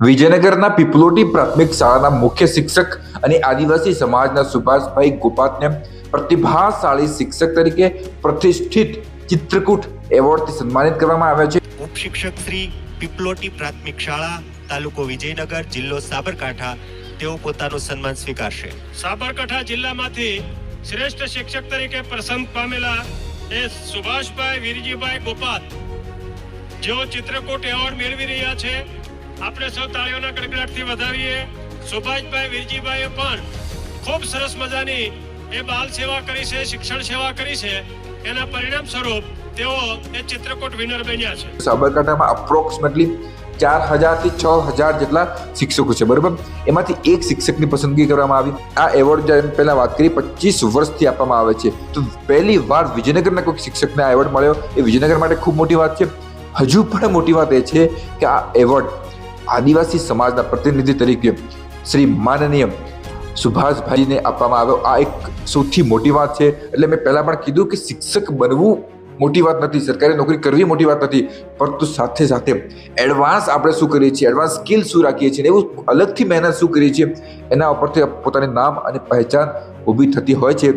વિજયનગરના પીપલોટી પ્રાથમિક શાળાના મુખ્ય શિક્ષક અને આદિવાસી સમાજના સુભાષભાઈ ગોપાતને પ્રતિભાશાળી શિક્ષક તરીકે પ્રતિષ્ઠિત ચિત્રકૂટ એવોર્ડથી સન્માનિત કરવામાં આવ્યા છે। ઉપશિક્ષક શ્રી પીપલોટી પ્રાથમિક શાળા તાલુકો વિજયનગર જિલ્લો સાબરકાંઠા તેઓ પોતાનું સન્માન સ્વીકારશે। સાબરકાંઠા જિલ્લામાંથી શ્રેષ્ઠ શિક્ષક તરીકે પસંદ પામેલા એ સુભાષભાઈ વીરજીભાઈ ગોપાત જેઓ ચિત્રકૂટ એવોર્ડ મેળવી રહ્યા છે। આપણે સૌ તાળીઓના ગડગડાટથી વધાવીએ। સુભાષભાઈ વીરજીભાઈએ પણ ખૂબ સરસ મજાની એ બાલ સેવા કરી છે, શિક્ષણ સેવા કરી છે। એના પરિણામ સ્વરૂપ તેઓ એ ચિત્રકૂટ વિનર બન્યા છે। સાબરકાંઠામાં અપ્રોક્સિમેટલી 4000 થી 6000 જેટલા શિક્ષકો છે, બરાબર। એમાંથી એક શિક્ષકની પસંદગી કરવામાં આવી। આ એવોર્ડ જ્યારે પહેલા વાત કરી 25 વર્ષથી આપવામાં આવે છે, તો પહેલી વાર વિજયનગરના કોઈ શિક્ષકને આ એવોર્ડ મળ્યો એ વિજયનગર માટે ખૂબ મોટી વાત છે। હજુ પણ મોટી વાત એ છે કે આ એવોર્ડ આદિવાસી સમાજના પ્રતિનિધિ તરીકે શ્રી માનનીય સુભાષભાઈને આપવામાં આવ્યો। આ એક સૌથી મોટી વાત છે। એટલે મેં પહેલા પણ કીધું કે શિક્ષક બનવું મોટી વાત નથી, સરકારી નોકરી કરવી મોટી વાત નથી, પરંતુ સાથે સાથે એડવાન્સ આપણે શું કરીએ છીએ, એડવાન્સ સ્કિલ શું રાખીએ છીએ, એવું અલગથી મહેનત શું કરીએ છીએ, એના ઉપરથી પોતાની નામ અને પહેચાન ઊભી થતી હોય છે।